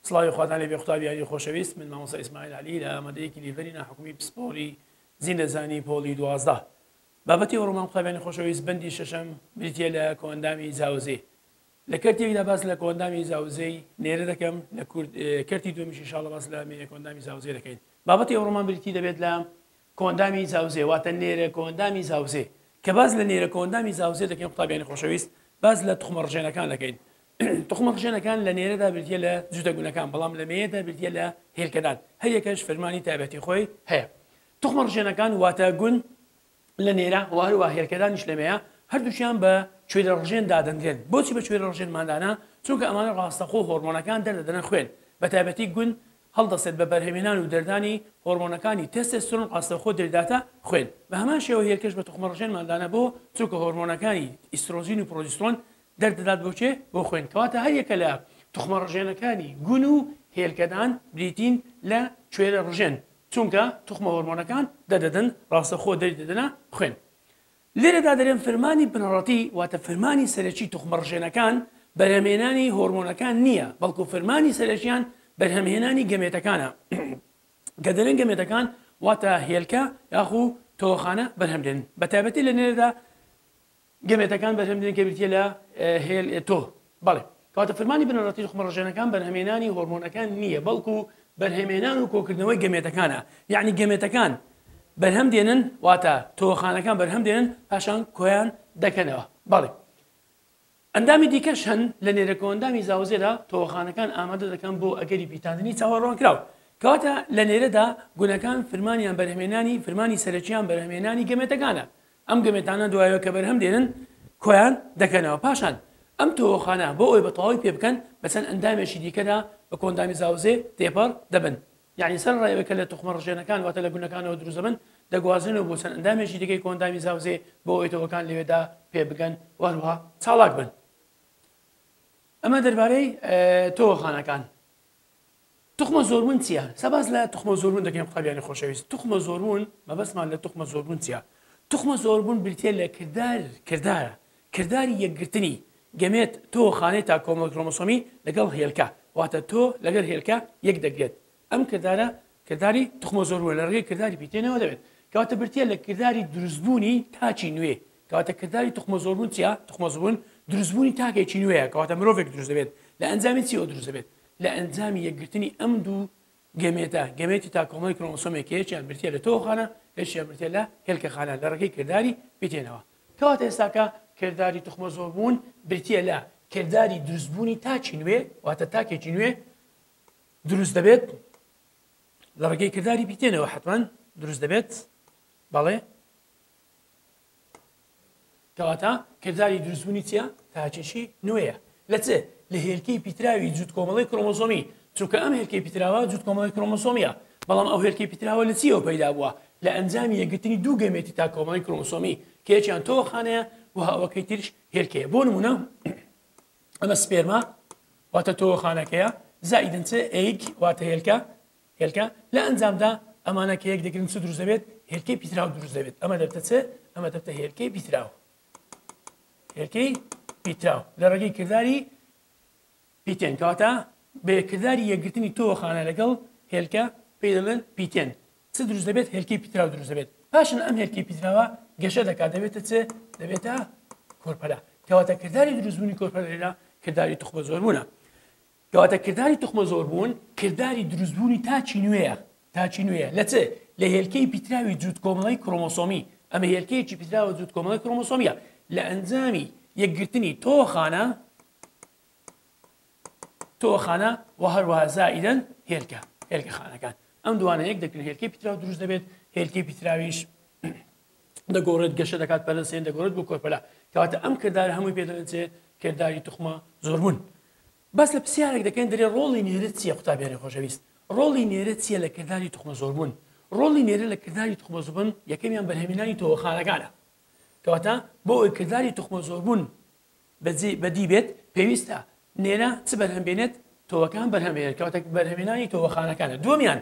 سڵاوی خواتان لێبێ قوتابیانی خۆشەویست من مامۆستا ئیسماعیل عەلی لە ئامادەیەکی لیڤەری ناحکومی پسپۆلی زیندەزانی پۆلی 12 بابەتی ئەوڕۆمان قوتابیانی خۆشەویست بەندی شەشەم بریتیە لە کۆئەندامی زاوزێ لە کەرتێکدا باس لە کۆئەندامی زاوزەی نێرە دەکەم لە کەرتی دومیش ئینشاڵڵا باس لە کۆئەندامی زاوزێ دەکەین بابەتی ئەوڕۆمان بریتی دەبێت لە کۆئەندامی زاوزێ واتە نێرە کۆئەندامی زاوزێ کە باز لە نێرە کۆئەندامی زاوزێ دەکەین قوتابیانی خۆشەویست باز لە توخمە ڕژێنەکان دەکەین توخمە ڕژێنەکان لە نێرەدا بریتیە لە جوتەگونەکان بەڵام لە مێیەدا بریتیە لە هێلکەدان هەر یەکەش فەرمانی تایبەتی خۆی هەیە توخمە ڕژێنەکان واتە گون لە نێرە هەروە هێلکەدانیش لەمەیە هەردووشیان بە کوێرە ڕژێن دادەنرێن بۆچی بە کوێرە ڕژێنماندانە چونکە ئەمانە ڕاستەخۆ هۆرمۆنەکان دەردەدەنە خوێن بە تایبەتی گون هەڵدەسێت بە بەرهەمێنان و دەردانی هۆرمۆنەکانی تێستۆستێرۆن ڕاستەخۆ دەرداتە خوێن بە هەمان شێوە هێلکەش بە توخمە ڕژێنماندانە بۆ چونکە هۆرمۆنەکانی ئیسترۆژین و پرۆژسترۆن دەردەدات بۆچێ بۆ خوێن کەواتە هەر یەکە لە توخمە ڕژێنەکانی گون و هێلکەدان بریتین لە کوێرە ڕژێن چونکە توخمە هۆرمۆنەکان دەدەدەن ڕاستەخۆ دەردەدەنە خوێن لێرەدا دەرێن فەرمانی بنەڕەتی واتە فەرمانی سەرەکی توخمە ڕژێنەکان بەرهەمهێنانی هۆرمۆنەکان نییە بەڵکو فەرمانی سەرەکیان بەرهەمهێنانی گەمێتەکانە کە دەرێن گەمێتەکان واتە هێلکە یاخو تۆخانە بەرهەمدێن بە تایبەتی لە نێرەدا گەمێتەکان بەرهەمدێن کە بریتیە لە هێل تۆ بەڵێ کەواتە فەرمانی بنەڕەتی توخمە ڕژێنەکان بەرهەمهێنانی هۆرمۆنەکان نییە بەڵکو بەرهەمهێنان و کۆکردنەوەی گەمێتەکانە یعنی گەمێتەکان بەرهەم دێنن واتە تۆخانەکان بەرهەم دێنن پاشان کۆیان دەکەنەوە بەڵێ ئەندامی دیکەش هەن لە نێرە کۆئەندامی زاوزێدا تۆخانەکان ئامادە دەکەن بۆ ئەگەری پیتاندنی چاوەڕوانکراو کەواتە لە نێرەدا گونەکان فەرمانیان بەرهەمهێنانی فەرمانی سەرەکیان بەرهەمهێنانی گەمێتەکانە ئەم گەمێتانە دوایەوە کە بەرهەم دێنن کۆیان دەکەنەوە پاشان ئەم تۆخانە بۆ ئەوی بە تەواوی پێ بکەن بەچەند ئەندامێکی دیکەدا بە کۆئەندامی زاوزێ تێپەڕ دەبن یعنی سەر ڕێوەکە لە توخمە ڕژێنەکان واتە لە گونەکانەوە دروست دەبن دەگوازنەوە بۆ چەند ئەندامێکی دیکەی کۆئەندامی زاوزێ بۆ ئەوی تۆخەکان لەوێدا پێ بگەن وەروەها چاڵاک بن ئەمە دەربارەی تۆخانەکان توخمە زۆربوون چییە؟ سەباز لە توخمە زۆربوون دەکەین قوتابیانی خۆشەویست توخمە زۆربوون مەبەستمان لە توخمە زۆربوون چییە؟ توخمە زۆربوون بریتیە لە کرداری یەکگرتنی گەمێت تۆخانەی تا کۆمەڵ کرۆمۆسۆمی لەگەڵ هێلکە واتە تۆ لەگەڵ هێلکە یەک دەگرێت ئەم کردارە کردداری توخمە زۆربوون لە ڕێگەی کردداری پیتێنەوە دەبێت کەواتە بریتیە لە کردداری دروستبوونی تاچی نوێ کەواتە کردداری توخمە زۆربوون چییە؟ توخمە زۆربوون دروستبوونی تاکێکی نوێیە کەواتە مرۆڤێک دروست دەبێت لە ئەنجامی چیەوە دروست دەبێت لە ئەنجامی یەکگرتنی ئەم دوو گەمێتی تا کۆمەڵی کرۆمۆسۆمێک یەکیان بریتیە لە تۆخانە یەکیان بریتیە لە هێلکەخانە لە ڕێگەی کردداری پیتێنەوە کەواتە ئێستاکە کردداری توخمە زۆربوون بریتیە لە کردداری دروستبوونی تاچی نوێ واتە تاکێکی نوێ دروست دەبێت لە ڕێگەی کردداری پیتێنەوە حتمما دروست دەبێت بەڵێ کەواتە کردداری دروستبوونی چییە؟ تاچێکی نوێیە لە چێ؟ لە هێلکەی پیتراوی جووت کۆمەڵی کرۆمۆسۆمی چونکە ئەم هێلکەی پیتراوە جووت کۆمەڵی کرۆمۆسۆمیە بەڵام ئەو هێلکەی پیتراوە لە چیەوە پەیدا بووە؟ لە ئەنجامی یەکگرتنی دوو گەمێتی تا کۆمەڵی کرۆمۆسۆمی کە یەکیان تۆخانەیە و ئەوەکەی تریش هێلکەیە بۆ نمونە ئەمە سپێرما واتە تۆخانەکەیە زائیدەن چ ئەیک واتە هێلکە لە ئەنجامدا ئەمانە کە یەک دەگرن چ دروست دەبێت هێلکەی پیتراو دروست دەبێت ئەمە دەبتە چ؟ ئەمە دەبتە هێلکەی پیتراو لە ڕێگەی کردداری پیتێن کەواتە بە کردداری یەکگرتنی تۆخانە لەگەڵ هێلکە پێی دەڵێن پیتێن چ دروست دەبێت هێلکەی پیتراو دروست دەبێت پاشان ئەم هێلکەی پیتراوە گەشە دەکات دەبێتە چ؟ دەبێتە کۆرپەلا کەواتە کردداری دروستبوونی کۆرپەلە کردداری توخمە زۆربوونە کەواتە کردداری توخمە زۆربوون کردداری دروستبوونی تاچی نوێیە لە چێ؟ لە هێلکەی پیتراوی جووت کۆمەڵی کرۆمۆسۆمی ئەمە هێلکەیەکی پیتراوە جووت کۆمەڵی کرۆمۆسۆمیە لە ئەنجامی یەکگرتنی تۆخانە و هەروەها زائیدەن هێلکەخانەکان ئەم دوانە یەک دەکرێت هێلکەی پیتراو دروست دەبێت هێلکەی پیتراویش دەگۆڕێت گەشە دەکات پەلەسێن دەگۆڕێت بۆ کۆرپەلا کەواتە ئەم کرددار هەمووی پێ دەڵێن چێ؟ کردداری توخمە زۆربوون بەس لە پرسیارێک دەکەین دەرێ ڕۆڵی نێرە چییە قوتابیانی خۆشەویست ڕۆڵی نێرە چییە لە کردداری توخمە زۆربوون ڕۆڵی نێرە لە کردداری توخمە زۆربوون یەکەمیان بەرهەمهێنانی تۆخانەکانە کەواتە بۆ ئەوی کردداری توخمە زۆربوون بەدی بێت پێویستە نێرە چ بەرهەمبێنێت تۆوەکان بەرهەمهێنێت کەواتە بەرهەمهێنانی تۆخانەکانە دووەمیان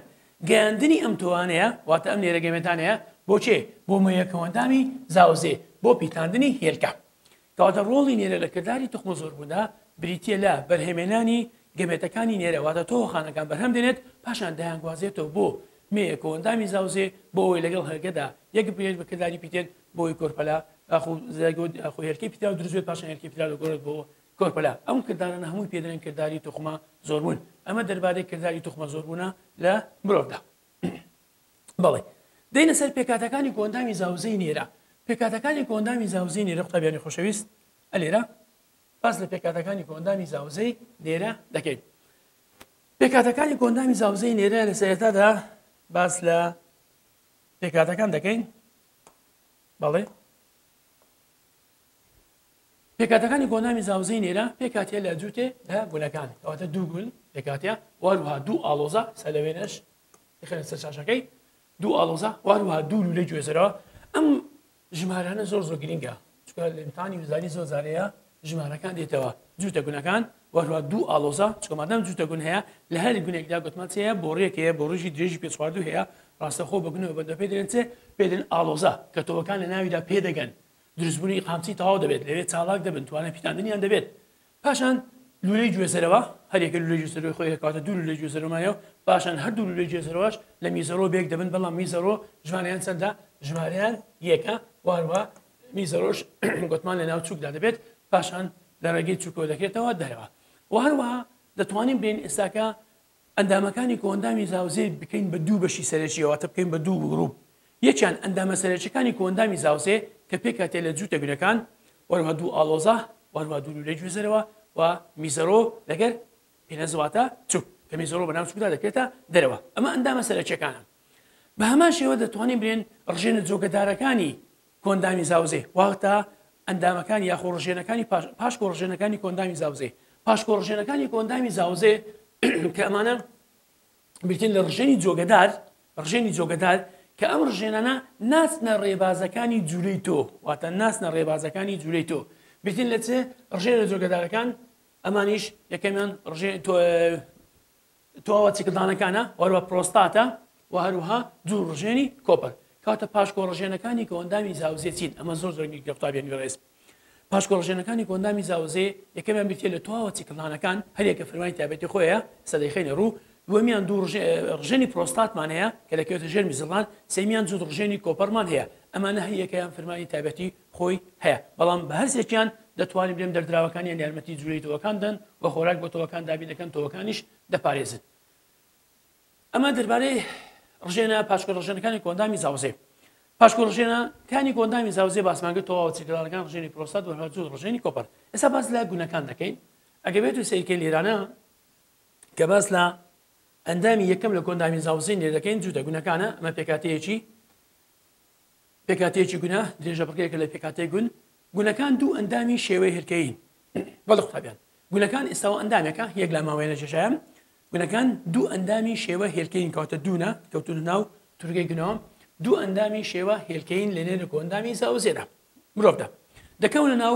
گەیاندنی ئەم تۆوانەیە واتە ئەم نێرە گەمێتانەیە بۆ چێ؟ بۆ مەیە کۆئەندامی زاوزێ بۆ پیتاندنی هێلکە کەواتە ڕۆڵی نێرە لە کردداری توخمە زۆربووندا بریتیە لە بەرهەمهێنانی گەمێتەکانی نێرەواتە تۆخانەکان بەرهەم دێنێت پاشان دەیانگوازێتەوە بۆ مەیەکە ئەندامی زاوزێ بۆ ئەوی لەگەڵ هەرگەدا یەک بێت بەکردداری پیتێت بۆی کۆرپەلا خۆ هێرکی پیتا و دروست پاشان هێرکی پیتا لەگۆڕێت بۆ کۆرپەلا ئەم کردارانە هەمووی پێدرێن کردداری توخمە زۆربوون ئەمە دەربارەی کردداری توخمە زۆربوونە لە مرۆڤدا. بەڵێ دەینە سەر پێکاتەکانی کۆندامی زاوزەی نێرە. پێکاتەکانی کۆندامی زاوزەی نێرە قوتابیانی خۆشەویست ئەلێرە باس لە پێکاتەکانی کۆندامی زاوزەی نێرە دەکەین. پێکاتەکانی کۆندامی زاوزەی نێرە لە سەرەتادا باس لە پێکاتەکان دەکەین. بەڵێ پێکاتەکانی کۆندامی زاوزەی نێرە پێکاتیە لە جووتێ لە گونەکان ئەواتە دوو گون پێکاتە واروها دوو ئالۆزە سەلەوێنش خێنە سەر شاشەکەی دوو ئالۆزە واروها دوو لولەی گوێزەرەوە. ئەم ژمارانە زۆر گرینگە چکە لە ئیمتحانی وزاری زۆر جارەیە ژمارەکان دێتەوە جووتە گونەکان واروها دوو ئالۆزە چکە مادام جووتە گون هەیە لە هەر گونێکدا گوتمان چەیە بۆ ڕێکەیە بۆ ڕژی درێژی پێ چواردوو هەیە ڕاستەخۆ بە گونەوە بەندە پێ دێن چێ پێدن ئالۆزە کە تۆوەکان لە ناویدا پێدەگەن دروستبوونی قامچی تەواو دەبێت لەوێ چالاک دەبن توانە پیتاندنیان دەبێت. پاشان لولەی گوێزەرەوە هەرێکە لولەی گوێزەرەوەی خۆی هەکاتە دوو لولەی گوێزەرەوەمایەوە پاشان هەردوو لولەی گوێزەرەوەش لە میزەرۆ بێک دەبن بەڵام میزەرۆ ژمارەیان چەندە ژمارەیان یەکە واروها میزەرۆش گوتمان لە ناو چووکدا دەبێت پاشان لە ڕێگەی چووکەوە دەکرێتەوە دەرەوە. و هەروەها دەتوانین بین ئێستاکە ئەندامەکانی کۆندامی زاوزێ بکەین بە دوو بەشی سەرەکیەوەتە بکەین بە دوو گروپ. یەکیان ئەندامە سەرەکیەکانی کۆندامی زاوزێ کە پێکاتێ لە جووتە گونەکان وەروها دوو ئالۆزە واروها دوو لولەی گوێزەرەوە و میزەرۆ لەگەر پێنەزواتە چووک کە میزەرۆ بەناو چووکدا دەکرێتە دەرەوە. ئەمە ئەندامە سەرەکیەکانە. بە هەمان شێوە دەتوانین برێن ڕژێنە جۆگەدارەکانی کۆندامی زاوزێ واتە ئەندامەکان یاخۆ ڕژێنەکانی پاشکۆ ڕژێنەکانی کۆندامی زاوزێ. پاشکۆ ڕژێنەکانی کۆندامی زاوزێ کە ئەمانە بریتین لە ڕژێنی جۆگەدار کە ئەم ڕژێنانە ناچنە ڕێبازەکانی جوولەی تۆ واتە ناچنە ڕێبازەکانی جوولەی تۆ بریتین لە چێ ڕژێنە جۆگەدارەکان ئەمانیش یەکەمیان تۆوە چیکڵدانەکانە وەروە پرۆستاتە و هەروها دوو ڕژێنی کۆپەر کاتە پاشکۆ ڕژێنەکانی کۆندامی زاوزێ چین ئەمە زۆر زۆرگی قوتابیانی ڕێز. پاشکۆ ڕژێنەکانی کۆندامی زاوزێ یەکەمیان بریتێ لە تۆوە چیکڵدانەکان هەرێکە فەرمانی تایبەتی خۆیە سەدەیخینە ڕوو دووەمیان دوو ڕژێنی پرۆستاتمان هەیە کە دەکەوێتە ژێر میزڵان سێمیان جوود ڕژێنی کۆپەرمان هەیە ئەمانە هەیەکەیان فەرمانی تایبەتی خۆی هەیە بەڵام بە هەرسێکیان دەتوانین بڵێم دەردراوەکانیان یارمەتی جوولەی تۆوەکان دەن و خۆراک بۆ تۆوەکان دابین دەکەن تۆوەکانیش دەپارێزن. ئەمە دەربارەی ڕژێنە پاشکۆ ڕژێنەکانی کۆندامی زاوزێ. پاشکۆ ڕژێنەکانی کۆندامی زاوزێ باسمانگە تۆوە چیکڵدانەکان ڕژێنی پرۆستات و جوود ڕژێنی کۆپەر. ئێستا باس لە گونەکان دەکەین ئەگە بێت و سەیرکەی لێرانە کە باس لە ئەندامی یەکەم لە کۆندامی زاوزەی نێر دەکەین جووتە گونەکانە ئەمە پێکاتەیەکی گونە درێژە بڕگەیەکە لە پێکاتەی گونەکان دوو ئەندامی شێوەی هێرکەین. بەڵێ قوتابیان گونەکان ئێستاوە ئەندامێکە یەک لە ماوەیە جێشایە گونەکان دوو ئەندامی شێوە هێرکەین کەواتە دوونە کەوتون ناو تورگەی گونەوە دوو ئەندامی شێوە هێرکەین لە نێر کۆندامی زاوزێدا مرۆڤدا دەکەونە ناو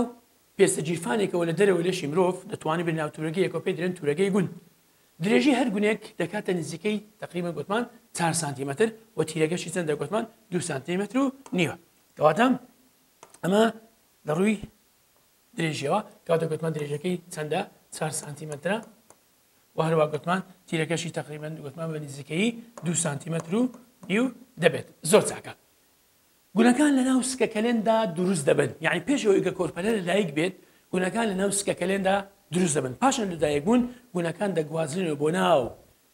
پێستە جیرفانێکەوە لە دەرەوە لێشی مرۆڤ دەتوانین بێت ناو تورگەیەکە پێ دێن تورگەی گون. درێژی هەر گونێک دەکاتە نزیکەی تقریبا گوتمان 4 سانتیمەتر و تیرەگەشی چەندە گوتمان 2 سانتیمەتر و نیوە کەواتە ئەمە لە ڕووی درێژیەوە کەواتە گوتمان درێژەکەی چەندە 4 سانتیمەترە و هەروە گوتمان تیرەکەشی تقریبا گوتمان بە نزیکەی 2 سانتیمەتر و نیو دەبێت زۆر چاکە. گونەکان لە ناو سکەکەلێندا دروست دەبن یعنی پێشەوەی کە کۆرپەلە لەلایەک بێت گونەکان لە ناو سکەکەلێندا دروست دەبن پاشان لەدایک بوون گونەکان دەگوازرێنەوە بۆ ناو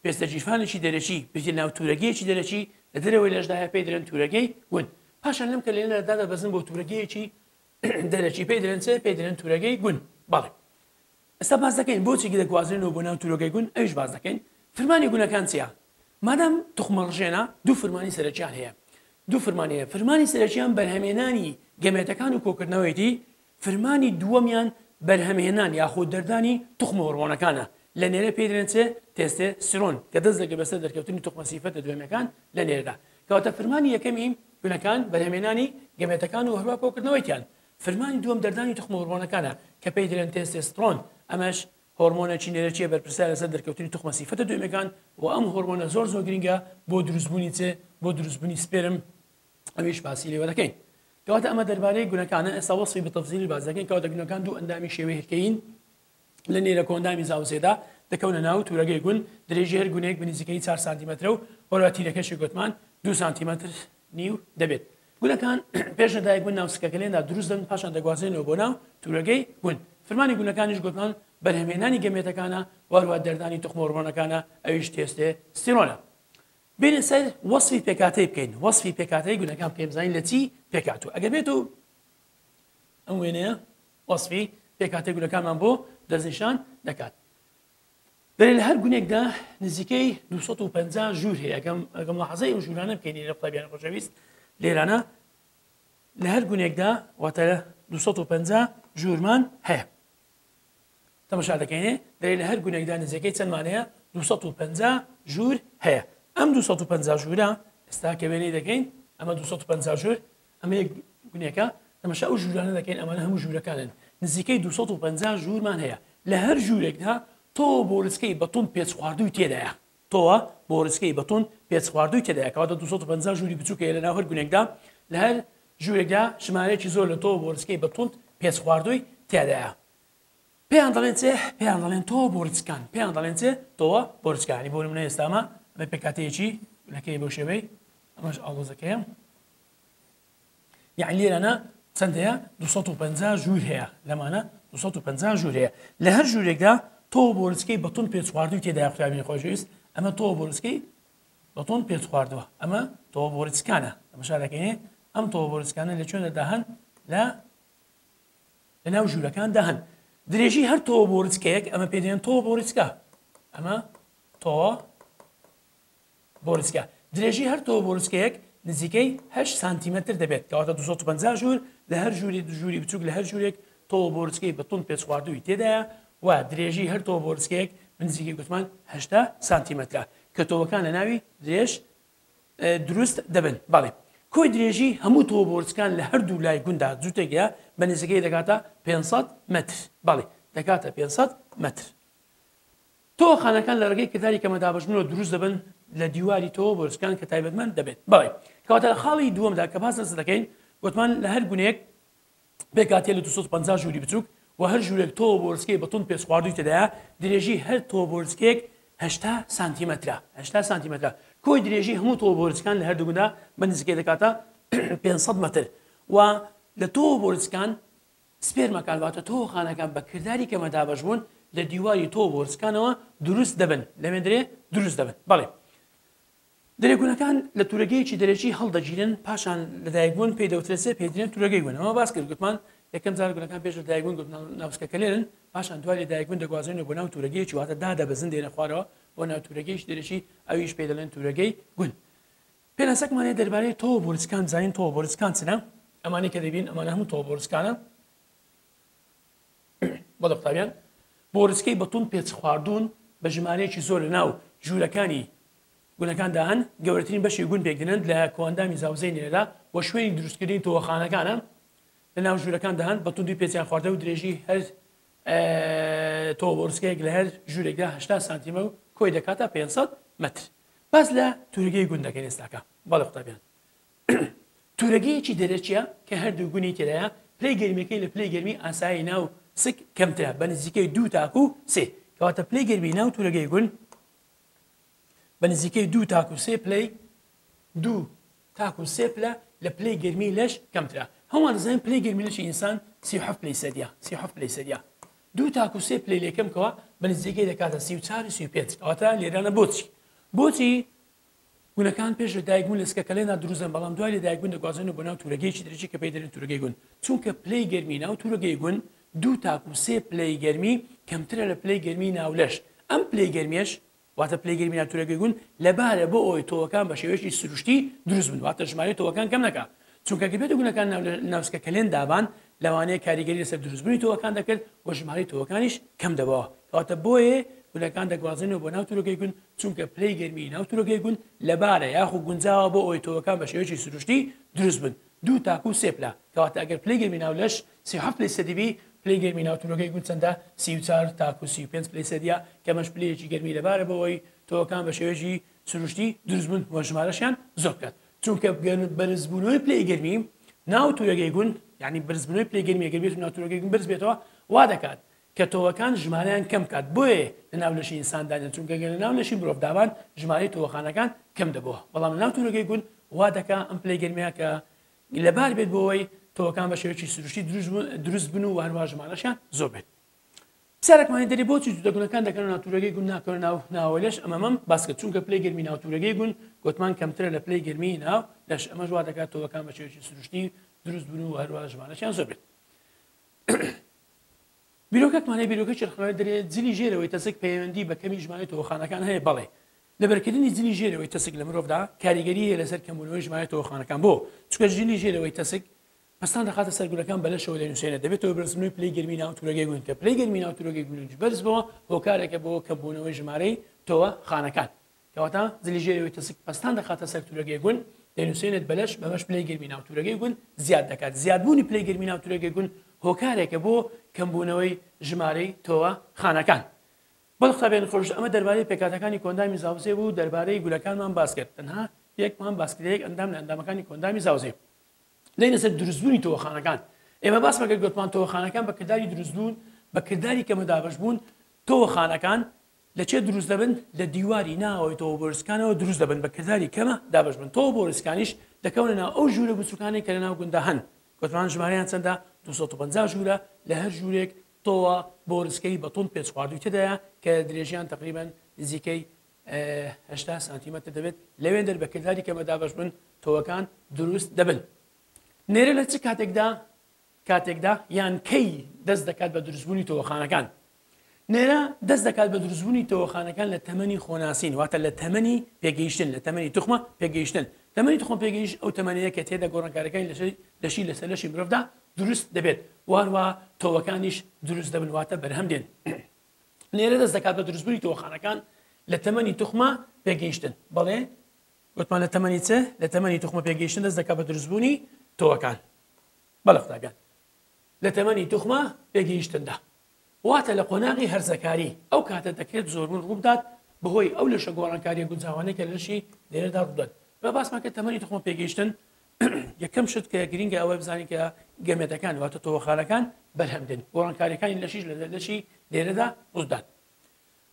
پێستە جیرفانێکی دەرەچی بریتە ناو تورەگەیەکی دەرەچی لە دەرەوەی لەشداهەیە پێی دەرێن تورەگەی گون پاشان لەم کە لێنەدا دەبەزن بۆ تورەگەیەکی دەرەچی پێی دەرێن چێ پێی دەرێن تورەگەی گون. بەڵێ ئێستا باز دەکەین بۆچی دەگوازرێنەوە بۆ ناو تورەگەی گون ئەویش باز دەکەین. فەرمانی گونەکان چییە؟ مادام توخمە ڕژێنە دوو فەرمانی سەرەکیان هەیە دوو فەرمانەیە فەرمانی سەرەکیان بەرهەمێنانی گەمێتەکان و کۆکردنەوەیەتی فەرمانی دووەمیان بەرهەمهێنان یاخود دەردانی توخمە هۆرمۆنەکانە لە نێرە پێی دەرێن چێ تێستۆستێرۆن کە دەست دەکەوێت بەسەر دەرکەوتنی توخمە سیفەتە دوێمەکان لە نێرەدا کەواتە فەرمانی یەکەمی گونەکان بەرهەمهێنانی گەمێتەکان و هەروە کۆکردنەوەیتیان فەرمانی دووەم دەردانی توخمە هۆرمۆنەکانە کە پێی دەرێن تێستۆستێرۆن ئەمەش هۆرمۆنێکی نێرەچیە بەرپرسە لەسەر دەرکەوتنی توخمە سیفەتە دوێمەکان و ئەم هۆرمۆنە زۆر گرنگە بۆ دروستبوونی چێ بۆ دروستبوونی سپێرم ئەویش باسی لێوە دەکەین. کەواتە ئەمە دەربارەی گونەکانە ئێستا وەسفی بەتەفسیلی باز دەکەین کەواتە گونەکان دوو ئەندامی شێوەی هێرکەین لە نێرە کۆندامی زاوزێدا دەکەونە ناو تورەگەی گون درێژی هەر گونێک بنزیکەی 4 سانتیمەترە و وەرە تیرەکەشی گوتمان 2 سانتیمەتر نیو دەبێت. گونەکان پێش لەدایک بوون ناو سکەکەلێندا دروست دەبن پاشان دەگوازێنەوە بۆ ناو تورەگەی گون. فرمانی گونەکانیش گوتمان بەرهەمێنانی گەمێتەکانە وەروە دەردانی تخم هۆرمۆنەکانە ئەویش تێستێستیرۆنە. بینە سەر وەصفی پێکاتەی بکەین. وەصفی پێکاتەی گونەکان پێ بزانین لە چی پێکاتوە. ئەگەر بێت و ئەم وێنەیە وەصفی پێکاتەی گونەکانمان بۆ دەستنیشان دەکات. دەرێ لە هەر گونێکدا نزیکەی 250 ژوور هەیە. ئەگەم لاحەزەی ئەو ژوورانە بکەینی لە قوتابیانی خۆشەویست لێرانە لە هەر گونێکدا واتە 250 ژوورمان هەیە. تەماشا دەکەینێ دەرێ لە هەر گونێکدا نزیکەی چەندمانەیە 250 ژوور هەیە. ئەم 250 ژوورە ئێستا کە وێنەی دەکەین ئەمە 250 ژوور ئەمە یەک گونێکە تەماشا ئەو ژوورانە دەکەین ئەمانە هەموو ژوورەکانن نزیکەی 250 ژوورمان هەیە. لە هەر ژوورێکدا تۆ بۆرچکەی بەتون پێچ خواردووی تێدایە. تۆوە بۆرچکەی بەتون پێچ خواردووی تێدایە کەواتە 250 ژووری بچووکەیە لە ناو هەر گونێکدا لە هەر ژوورێکدا ژمارەیەکی زۆر لە تۆ بۆرچکەی بەتون پێچ خواردووی تێدایە. پێیان دەڵێن چێ پێیان دەڵێن تۆ بۆرچکان پێیان دەڵێن چێ تۆوە بۆرچکانی بۆ نمونە ئێستامە ئەمە پێکاتەیەکی لەکەی بۆ شێوەی ئەمەش ئاڵۆزەکەیە یعنی لێرانە چەند هەیە 250 ژوور هەیە لەمانە 250 ژوور هەیە لە هەر ژوورێکدا تۆ بۆرچکەی بەتون پێچ خواردووی تێدایە قوتابیانی خۆشەویست ئەمە تۆ بۆرچکەی بەتون پێچ خواردووە ئەمە تۆ بۆرچکانە تەماشا دەکەینێ ئەم تۆ بۆرچکانە لە کوێنەدا هەن لە ناو ژوورەکاندا هەن. درێژی هەر تۆ بۆرچکەیەک ئەمە پێ دێن تۆ بۆرچکە ئەمە تۆ بۆرچکە درێژی هەر تۆ بۆرچکەیەک نزیکەی 8 سانتیمەتر دەبێت کەواتە 250 ژوور لە هەر ژووری بچووک لە هەر ژوورێک تۆ بۆرچکەی بەتون پێچ خواردووی تێدایە و درێژی هەر تۆ بۆرچکەیەک نزیکەی گوتمان 8 سانتیمەترە کە تۆوەکان لە ناوی درێژ دروست دەبن. بەڵێ کۆی درێژی هەموو تۆ بۆرچکان لە هەردوو لای گوندا جووتێکە بە نزیکەی دەکاتە 500 متر. بەڵێ دەکاتە 500 متر. تۆخانەکان لە ڕێگەی کردداری کەمە دابژنەوە دروست دەبن لە دیواری تۆ بۆرچکان کە تایبەتمەند دەبێت. بەڵێ کەواتە لە خاڵی دووەمدا کە باس دەکەین گوتمان لە هەر گونێک پێکاتێ لە 250 ژووری بچووک و هەر ژوورێک تۆ بۆرچکەی بەتون پێچ خواردووی تێدایە درێژی هەر تۆ بۆرچکێک 80 سانتیمەترە 80 سانتیمەترە کۆی درێژی هەموو تۆ بۆرچکان لە هەردووگوندا بە نزیکەی دەکاتە 500 متر و لە تۆ بۆرچکان سپێرمەکان واتە تۆخانەکان بە کردداری کەمە دابەشبوون لە دیواری تۆ بۆرچکانەوە دروست دەبن لەمێ درێ دروست دەبن. بەڵێ درێگونەکان لە تورەگەیەکی دەرەجی هەڵدەگیرن پاشان لەدایکبوون پێی دەوترێت پێدرێن تورەگەی بوون ئەمە باس کرد گوتمان یەکەم جار گونەکان پێش لەدایکبوون ناوسکەکە لێرن پاشان دوای لەدایکبوون دەگوازێنەوە بۆ ناو تورەگەیەکی واتە دادەبەزن دێنە خوارەوە بۆ ناو تورەگەیەکی دەرەجی ئەویش پێ دەڵێن تورەگەی گون. پێناسەکمانەیە دەربارەی تۆ بۆرچکان زانین تۆ بۆرچکان چنە ئەمانی کە دەبین ئەمانە هەموو تۆ بۆرچکانە بۆ قوتابیان بۆرچکەی بەتون پێچ خواردوون بە ژمارەیەکی زۆر لە ناو ژوورەکانی گونەکاندا هەن گەورەترین بەشی گون پێکدێنن لە کۆندامی زاوزەی نێرەدا و شوێنی دروستکردنی تۆخانەکانە لە ناو ژوورەکاندا هەن بەتون دوی پێچیان خواردە و درێژی هەر تۆ بۆرچکەیەک لە هەر ژوورێکدا 80 سانتیمە و کۆی دەکاتە 500 متر. باس لە تورەگەی گون دەکەین ئێستاکە بەڵێ قوتابیان تورەگەیەکی دەرەچیە کە هەردوو گونی تێدایە پلەی گەرمیەکەی لە پلەی گەرمی ئاسایی ناو سک کەمترە بە نزیکەی 2 تاکو 3 کەواتە پلەی گەرمی ناو تورەگەی گون بە نزیکەی 2 تاکو 3 پلەی 2 تاکو 3 پلە لە پلەی گەرمی لەش کەمترە. هەمووان دەزانین پلەی گەرمی لەشی ئینسان 37 پلەی سەدیە 37 پلەی سەدیە 2 تاکو 3 پلەی لێکەمکەوە بە نزیکەی دەکاتە 34 35 کەواتە لێرانە بۆچی گونەکان پێش لەدایکبوون لە سکەکەلێندا دروستن بەڵام دوای لەدایکبوون دەگوازێنەوە بۆ ناو تورەگەیەکی دەرەجی کە پێی دەڵێن تورەگەی گون چونکە پلەی گەرمی ناو تورەگەی گون 2 تاکو 3 پلەی گەرمی کەمترە لە پلەی گەرمی ناولەش ئەم پلەی گەرمیەش واتە پلەی گەرمی ناو تورەگەی گون لەبارە بۆ ئەوی تۆوەکان بە شێوەیەکی سروشتی دروست بن واتە ژمارەی تۆوەکان کەم نەکا چونکە گەبێت گونەکان ناو سکەکەلێن دابان لەوانەیە کاریگەری لەسەر دروستبوونی تۆوەکان دەکرد و ژمارەی تۆوەکانیش کەم دەبەوە کەواتە بۆیە گونەکان دەگوازێنەوە بۆ ناو تورەگەی گون چونکە پلەی گەرمی ناو تورەگەی گون لەبارە یاخو گونجاوە بۆ ئەوی تۆوەکان بە شێوەیەکی سروشتی دروست بن 2 تاکو 3 پلە کەواتە ئەگەر پلەی گەرمی ناو لەش 37 پلەی سەدیبی پلەی گەرمی ناو تورەگەی گون چەندە 34 تاکو 35 پلەی سەدیە کەمەش پلەیەکی گەرمی لەبارە بۆ ئەوی تۆوەکان بە شێوەیەکی سروشتی دروست بن و ژمارەشیان زۆر بکات چونکە بەرزبوونەوەی پلەی گەرمی ناو تورەگەی گون یعنی بەرزبوونەوەی پلەی گەرمی ئەگەر بێت ناو تورەگەی گون بەرز بێتەوە وا دەکات کە تۆوەکان ژمارەیان کەم کات بۆیە لە ناولەشی ئینساندانە چونکە گەر لە ناولەشی مرۆڤداوان ژمارەی تۆوەخانەکان کەم دەبووە بەڵام لە ناو توورەگەی گون وا دەکا ئەم پلەی گەرمەیە کە لەبار بێت بۆەوەی تۆوەکان بە شێوەیەکی سروشتی دروست بن و هەروە ژمارەشیان زۆر بێت پرسیارێکمانی دەری بۆچی جودەگونەکان دەکەن ناوتورەگەی گون ناکەن ناوەلەش ئەمەم باسکە چونکە پلەی گەرمی ناوتورەگەی گون گوتمان کەمترە لە پلەی گەرمی ناو لەش ئەمەش وا دەکات تۆوەکان بە شێوەیەکی سروشتی دروست بن و هەروە ژمارەشیان زۆر بێت بیرۆکەکمانەیە بیرۆکە چرخڕەوەی دەرێت جلی ژێرەوەی تەسک پەیوەندی بە کەمی ژمارەی تۆوەخانەکان هەیە بەڵێ لەبەرکردنی جلی ژێرەوەی تەسک لە مرۆڤدا کاریگەری هەیە لەسەر کەمبوونەوەی ژمارەی تۆوەخانەکان بۆ چونکە جلی ژێرەوەی تەسک پستان دەخاتە سەرگولەکان بەلەشەوە دەنووسێنێت دەبێتەوە بەرزبوونی پلەی گەرمی ناوتورەگەی گون کە پلەی گەرمی ناوتورەگەی گونج بەرز بەوە هۆکارێکە بۆ کەمبوونەوەی ژمارەی تۆوەخانەکان کەواتە جلی ژێرەوەی تەسک پستان دەخاتە سەر تورەگەی گون دەنووسێنێت بەلەش بەمەش پلەی گەرمی ناوتورەگەی گون زیاد دەکات زیادبوونی پلەی گەرمی ناوتورەگەی گون هۆکارێکە بۆ کەمبوونەوەی ژمارەی تۆوەخانەکان بەڵ قوتابیانی خۆش ئەمە دەربارەی پێکاتەکانی کۆندامی زاوزێ بوو دەربارەی گولەکانمان باس کرد تەنها یەکمان باسکرەیەک ئەندام لە ئەندامەکانی کۆندامی زاوزێ لەینە سەر دروستبوونی تۆوەخانەکان ئێمە باس مەکرد گوتمان تۆوەخانەکان بە کردداری دروستبوون بە کردداری کەمەدابش بوون تۆوەخانەکان لەچێ دروست دەبن لە دیواری ناوەوەی تۆوە بۆرسکانەوە دروست دەبن بە کردداری کەمە دابش بن تۆوە بۆرسکانیش دەکەونە ناو ئەو ژوورە بچووکانی کە لە ناو گوندا هەن گوتمان ژمارەیان چەندە 250 ژوورە لە هەر ژوورێک تۆوە بۆرسکەی بە تۆن پێچ خواردووی تێدایە کە درێژیان تقریبا نزیکەی 80 سانتیمەتر دەبێت لەوێن دەر بە کردداری کەمە دابش بن تۆوەکان دروست دەبن نێرە لە چ کاتێکدا یان کەی دەست دەکات بە دروستبوونی تۆوەخانەکان نێرە دەست دەکات بە دروستبوونی تۆوەخانەکان لە تەمەنی خۆناسین واتە لە تەمەنی پێگەیشتن لە تەمەنی توخمە پێگەیشتن تەمەنی توخمە پێگەیشت ئەو تەمەنیە کە تێدا گۆڕانکاریەکانی لەشی لەسەر لەشی مرۆڤدا دروست دەبێت واروە تۆوەکانیش دروست دەبن واتە بەرهەم دێن نێرە دەست دەکات بە دروستبوونی تۆوەخانەکان لە تەمەنی توخمە پێگەیشتن بەڵێ گوتمان لە تەمەنی چ لە تەمەنی توخمە پێگەیشتن دەست دەکات بە دروستبوونی تۆوەکان بەڵێ قوتابیان لە تەمەنی توخمە پێگەیشتندا واتە لە قۆناغی هەرزەکاری ئەو کاتە دەکرێت زۆربوون ڕووبدات بەهۆی ئەو لەشە گۆڕانکاریە گونجاوانەی کە لەشی لێرەدا ڕوودات بە باسماکە تەمەنی توخمە پێگەیشتن یەکەم شت کە گرینگە ئەوەی بزانین کە گەمێتەکان واتە تۆوەخانەکان بەرهەمدێن گۆڕانکاریەکانی لەشیش لەشی لێرەدا ڕوودات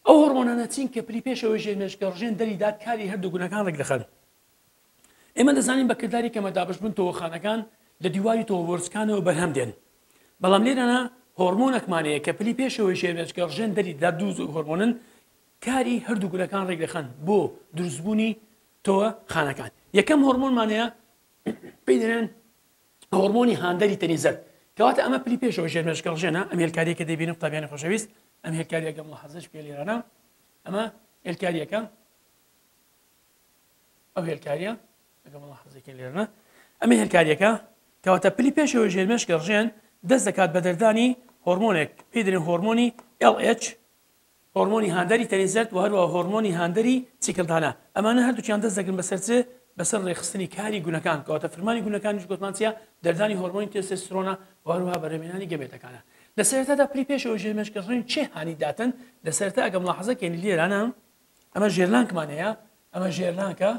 ئەو هۆرمۆنانە چین کە پلی پێشەوەی ژێرمێشکەڕژێن دەریدات کاری هەردوو گونەکان ڕێک دەخەن ئێمە دەزانین بە کردداری کەمە دابشبوون تۆوەخانەکان لە دیواری تۆوەبۆرسکانەوە بەرهەم دێن بەڵام لێرەنا هۆرمۆنێکمانەیە کە پلی پێشەوەی ژێرمێشکەڕژێن دەریدا دوو هۆرمۆنن کاری هەردوو گونەکان ڕێک دەخەن بۆ دروستبوونی تۆوەخانەکان یەکەم هۆرمۆنمانەیە پێی دەڵێن هۆرمۆنی هاندەری تەنیزەت کەواتە ئەمە پلی پێشەوەی ژێرمێشکەڕژێنە ئەم هێلکاریەکە دەبینن قوتابیانی خۆشەویست ئەم هێلکاریەکە ملاحەزەش پێ لێرانە ئەمە هێلکاریەکە ئەو هێلکاریە ئەگە ملاحەزێکی لێرانە ئەمە هێلکاریەکە کەواتە پلی پێشەوەی ژێرمێشکەڕژێن دەست دەکات بە دەردانی هۆرمۆنێک پێی دەڵێن هۆرمۆنی LH هۆرمۆنی هاندەری تەنیزەت و هەروە هۆرمۆنی هاندەری چیکلدانە ئەمانە هەردووچیان دەست دەگرن بەسەر چ بەسەر ڕێخستنی کاری گونەکان کەواتە فرمانی گونەکانیش گوتمان چیە دەردانی هۆرمۆنی تێستۆستێرۆنە و هەروەها بەرهەمهێنانی گەمێتەکانە لە سەرەتادا پلی پێشەوەی ژێرمێشکەڕژێن چێ هانی داتن لە سەرەتا ئەگە ملاحەزەکەین لێرانە ئەمە ژێرلانکمانەیە ئەمە ژێرلانکە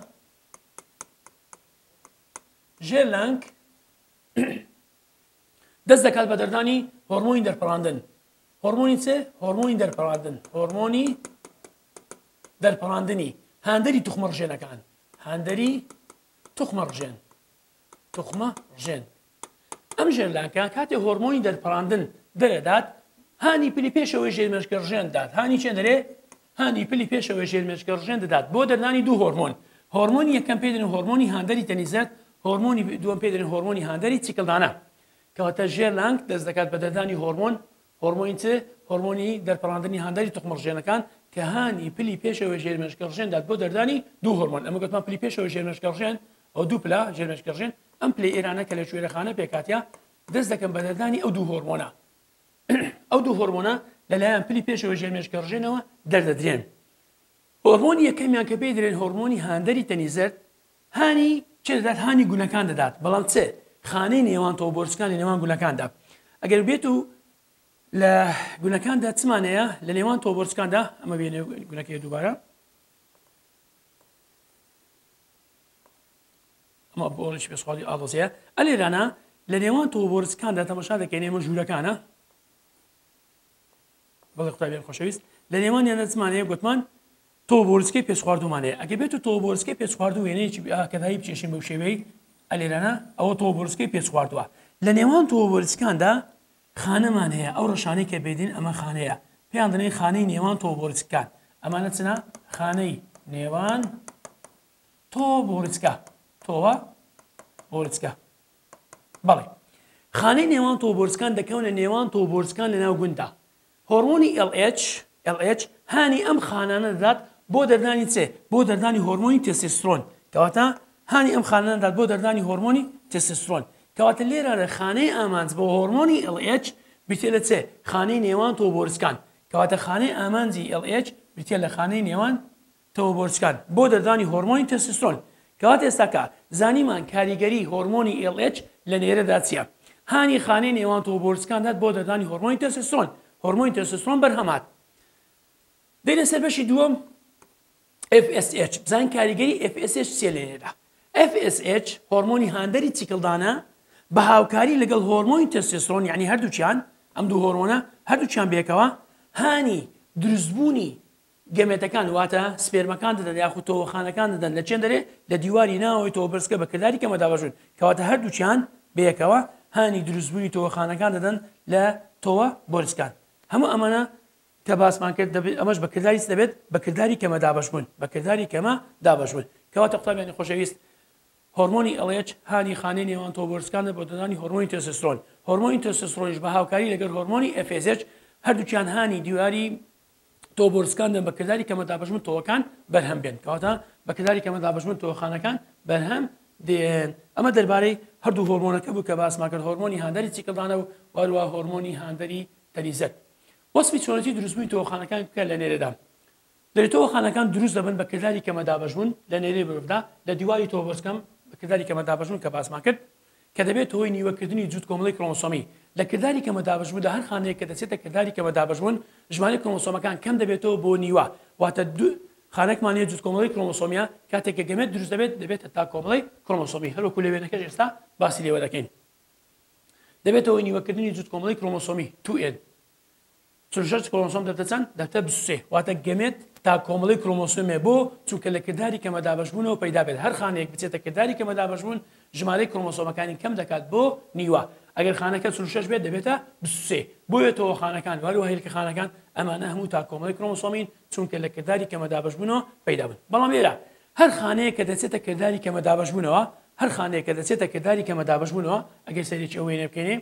ژێرلانک دەست دەکات بە دەردانی هۆرمۆنی دەرپەڕاندن هۆرمۆنی چ هۆرمۆنی دەرپەڕاندن هۆرمۆنی دەرپەڕاندنی هاندەری توخمەڕژێنەکان هاندەری توخمەڕژێن ئەم ژێرلانکە کاتێ هۆرمۆنی دەرپەڕاندن دەرەدات هانی پلی پێشەوەی ژێرمێشکەڕژێن دات هانی چێن دەرێ هانی پلی پێشەوەی ژێرمێشکەڕژێن دەدات بۆ دەردانی دوو هۆرمۆن هۆرمۆنی یەکەم پێ دەڵێن هۆرمۆنی هاندەری تەنیزەت هۆرمۆنی دووەم پێ دەڵێن هۆرمۆنی هاندەری چیکلدانە کەواتە ژێرلانک دەست دەکات بە دەردانی هۆرمۆنی چ هۆرمۆنی دەرپەڕاندنی هاندەری توخمەڕژێنەکان کە هانی پلی پێشەوەی ژێرمێشکەڕژێن دات بۆ دەردانی دوو هۆرمۆن ئەمە گوتمان پلی پێشەوەی ژێرمێشکەڕژێن ئەو دوو پلا ژێرمێشکەڕژێن ئەم پلی ئێرانە کە لە کوێرەخانە پێکاتیا دەست دەکەن بە دەردانی ئەو دوو هۆرمۆنە ئەو دوو هۆرمۆنە لەلایەن پلی پێشەوەی ژێرمێشکەڕژێنەوە دەردەدرێن هۆرمۆنی یەکەمیان کە پێی دەڵێن هۆرمۆنی هاندەری تەنیزەت هانی چ دەدات هانی گونەکان دەدات بەڵام چ خانەی نێوان تۆوەبۆرسکانی نێوان گونەکاندا ئەگەر بێت و لە گونەکاندا چمانەیە لە نێوان تۆوەبۆرسکاندا ئەمە بێنێ گونەکەی دووبارە ئەمە بۆڵیش پێشخواڵی ئاڵۆزەیە ئەلێرانە لە نێوان تۆوەبۆرسکاندا تەماشا دەکەین ئێمە ژوورەکانە بەڵێ قوتابیان خۆشەویست لە نێوانیانە زمانەیە گوتمان تۆ بۆرسکەی پێچخواردومانەیە ئەگە بێت و تۆ بۆرسکەی پێچخواردو وێنەیەکی کەدایی بچێشین بەو شێوەی ئەلێرانە ئەوە تۆ بۆرسکەی پێچخواردووە لە نێوان تۆ بۆرسکاندا خانەمان هەیە ئەو ڕەشانەی کە بێدین ئەمە خانەیە پێیان دەڵێن خانەی نێوان تۆ بۆرسکان ئەمانە چنە خانەی نێوان تۆ بۆرسکە تۆوە بۆرسکە بەڵێ خانەی نێوان تۆ بۆرسکان دەکەونە نێوان تۆ بۆرسکان لە ناو گوندا هۆرمۆنی LH هانی ئەم خانانە دەدات بۆ دەردانی چێ بۆ دەردانی هۆرمۆنی تێستۆستێرۆن کەواتە هانی ئەم خانانە دەدات بۆ دەردانی هۆرمۆنی تێستۆستێرۆن کەواتە لێرە خانەی ئامانج بۆ هۆرمۆنی LH بریتە لە چێ خانەی نێوان تۆ بۆرسکان کەواتە خانەی ئامانجی LH بریتە لە خانەی نێوان تۆ بۆرسکان بۆ دەردانی هۆرمۆنی تێستۆستێرۆن کەواتە ئێستاکە زانیمان کاریگەری هۆرمۆنی LH لە نێرەدا چییە هانی خانەی نێوان تۆ بۆرسکان دەدات بۆ دەردانی هۆرمۆنی تێستۆستێرۆن هۆرمۆنی تێستۆستێرۆن بەرهەمات دێنە سەر بەشی دووەم FSH بزان کاریگەری FSH چیە لێرەدا FSH هۆرمۆنی هاندەری چیکڵدانە بە هاوکاری لەگەڵ هۆرمۆنی تێستۆستێرۆن یعنی هەردووچیان ئەم دوو هۆرمۆنە هەردووچیان بێکەوە هانی دروستبوونی گەمێتەکان واتە سپێرمەکان دەدەن یاخود تۆوەخانەکان دەدەن لە چێن دەرێ لە دیواری ناوەوەی تۆ بەرزکە بەکردداری کەمەدابەژون کەواتە هەردووچیان بەیەکەوە هانی دروستبوونی تۆوەخانەکان دەدەن لە تۆوە بۆرسکان هەموو ئەمانە کە باسمان کرد ئەمەش بەکردداری دەبێت بەکردداری کەمە دابەشبوون بەکردداری کەمە دابەشبوون کەواتە قوتابیانی خۆشەویست هۆرمۆنی LH هانی خانەی نێوان تۆ بۆرسکانە بۆ دەدانی هۆرمۆنی تێستۆستێرۆن هۆرمۆنی تێستۆستێرۆنیش بە هاوکاری لەگەڵ هۆرمۆنی FSH هەردووچیان هانی دیواری تۆ بۆرسکان دەن بەکردداری کەمە دابەشبوون تۆوەکان بەرهەم بێن کەواتە بەکردداری کەمە دابەشبوون تۆخانەکان بەرهەم دێن ئەمە دەربارەی هەردوو هۆرمۆنەکە بوو کە باسمان کرد هۆرمۆنی هاندەری چیکڵدانە و وەروە هۆرمۆنی هاندەری تەنیزەت وەسفی چۆنەتی دروستبوونی تۆخانەکان بکە لە نێرەدا لە تۆخانەکان دروست دەبن بەکردداری کەمە دابەشبوون لە نێرەی بەرەفدا لە دیواری تۆ بۆرسکەم بەکردداری کەمە دابەشبوون کە باسمان کرد کە دەبێت هۆی نیوەکردنی جووت کۆمەڵی کرۆمۆسۆمی لە کردداری کەمە دابەشبوون لە هەر خانەیە کە دەچێتە کردداری کەمە دابەشبوون ژمارەی کرۆمۆسۆمەکان کەم دەبێتەوە بۆ نیوە واتە خانێکمانەیە جووت کۆمەڵی کرۆمۆسۆمیە کاتێک کە گەمێت دروست دەبێتە تا کۆمەڵی کرۆمۆسۆمی هەروەکو لە وێنەکەش ئێستا باسی لێوە دەکەین دەبێتەوە نیوەکردنی جووت کۆمەڵی کرۆمۆسۆمی 2N 46 کرۆمۆسۆم دەبێتە چەند دەبێتە 23 واتە گەمێت تا کۆمەڵی کرۆمۆسۆمێ بۆ چونکە لە کردداری کەمە دابەشبوونەوە پەیدا بێت هەر خانەیەک بچێتە کردداری کەمە دابەشبوون ژمارەی کرۆمۆسۆمەکانی کەم دەکات بۆ نیوە ئەگەر خانەکە 46 بێت دەبێتە 23 بۆیە تۆخانەکان وەروە هێلکە خانەکان ئەمانە هەموو تا کۆمەڵی کرۆمۆسۆمین چونکە لە کردداری کەمە دابەشبوونەوە پەیدا بن بەڵام لێرە هەر خانەیە کە دەچێتە کردداری کەمە دابەشبوونەوە هەر خانەیە کە دەچێتە کردداری کەمە دابەشبوونەوە ئەگەر سەرێکی ئەوەی نەبکەینێ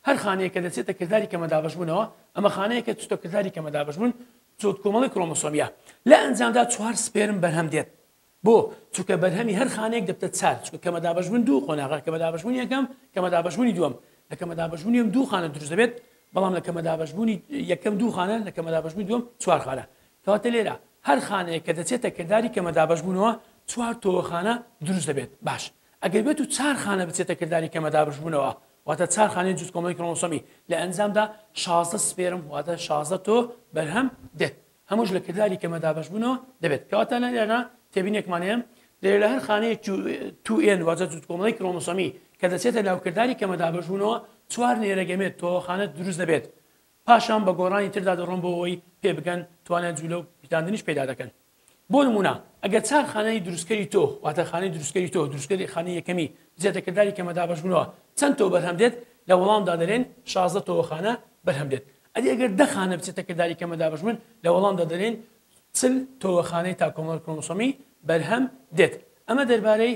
هەر خانەیە کە دەچێتە کردداری کەمە دابەشبوونەوە ئەمە خانەیە کە چوتە کردداری کەمە دابەشبوون جووت کۆمەڵی کرۆمۆسۆمیە لە ئەنجامدا 4 سپێرم بەرهەم دێت بۆ چونکە بەرهەمی هەر خانەیەک دەبتە 4 چونکە کەمە دابەشبوون دوو قۆناغا کەمە دابەشبوونی یەکەم کەمە دابەشبوونی دووەم لە کەمە دابەشبوونی دوو خانە دروست دەبێت بەڵام لە کەمە دابەشبوونی یەکەم دوو خانە لە کەمە دابەشبوونی دووەم 4 خانە کەواتە لێرە هەر خانەیە کە دەچێتە کردداری کەمە دابەشبوونەوە 4 تۆخانە دروست دەبێت باش ئەگەر بێت و 4 خانە بچێتە کردداری کەمە دابەشبوونەوە واتە 4 خانەی جووت کۆمەڵی کرۆمۆسۆمی لە ئەنجامدا 16 سپێرم واتە 16 تۆ بەرهەم دێت هەمووش لە کردداری کەمە دابەشبوونەوە دەبێت کەواتە لێرە تێبینێکمانەیە لێرە لە هەر خانەیە 2N واتە جووت کۆمەڵی کرۆمۆسۆمی کە دەچێتە ناوکردداری کەمە دابەشبوونەوە 4 نێرەگەمێت تۆخانە دروست دەبێت پاشان بە گۆڕانی تردا دەڕۆن بۆ ئەوەی پێ بگەن توانێت جوولە و پیتاندنیش پەیدا دەکەن بۆ نمونە ئەگەر 4 خانەی دروستکەری تۆ واتە خانەی دروستکەری تۆ دروستکەری خانەی یەکەمی بچێتە کردداری کەمە دابەشبوونەوە چەند تۆ بەرهەم دێت لە وەڵامدا دەرێن 16 تۆخانە بەرهەم دێت ئەگەر 10 خانە بچێتە کردداری کەمە دابەشبوون لە وەڵامدا دەرێن 40 تۆخانەی تا کۆمەڵی کرۆمۆسۆمی بەرهەم دێت ئەمە دەربارەی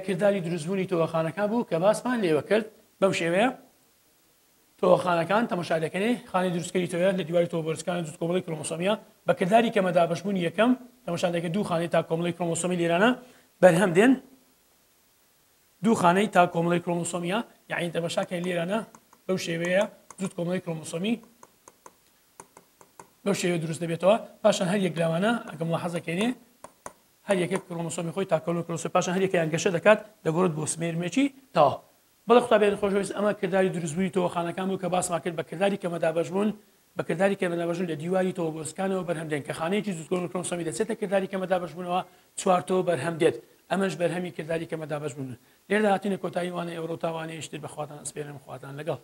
کردداری دروستبوونی تۆخانەکان بوو کە باسمان لێوە کرد بەو شێوەیە تۆخانەکان تەماشا دەکەنێ خانەی دروستکەری تۆیە لە دیواری تۆ بۆرسکانی جووت کۆمەڵی کرۆمۆسۆمیە بە کردداری کەمە دابەشبوونی یەکەم تەماشا دەکە دوو خانەی تا کۆمەڵی کرۆمۆسۆمی لێرانە بەرهەم دێن دوو خانەی تا کۆمەڵی کرۆمۆسۆمیە یعنی تەماشاکەین لێرانە بەو شێوەیە جووت کۆمەڵی کرۆمۆسۆمی بەو شێوە دروست دەبێتەوە پاشان هەر یەک لەوانە ئەگەم لاحەزەکەینێ هەر یەکێک کرۆمۆسۆمی خۆی تا کۆمەڵی کرۆمۆسۆمی پاشان هەر یەکیان گەشە دەکات دەگۆڕێت بۆ سمێرمێکی تاوە بەڵێ قوتابیان خۆشەویست ئەمە کردداری دروستبوونی تۆخانەکان بوو کە باسمان کرد بە کردداری کەمە دابەشبوون بە کردداری کەمە دابەشبوون لە دیواری تۆ بۆرسکانەوە بەرهەم دێن کە خانەیەکی جووت کۆمەڵی کرۆمۆسۆمی دەچێتە کردداری کەمە دابەشبوونەوە 4 تۆ بەرهەم دێت ئەمەش بەرهەمی کردداری کەمە دابەشبوون لێرەدا هاتوونە کۆتاییوانە ئەوڕۆ تاوانەیە شتر بەخواتان ئەسپێرم خواتان لەگەڵ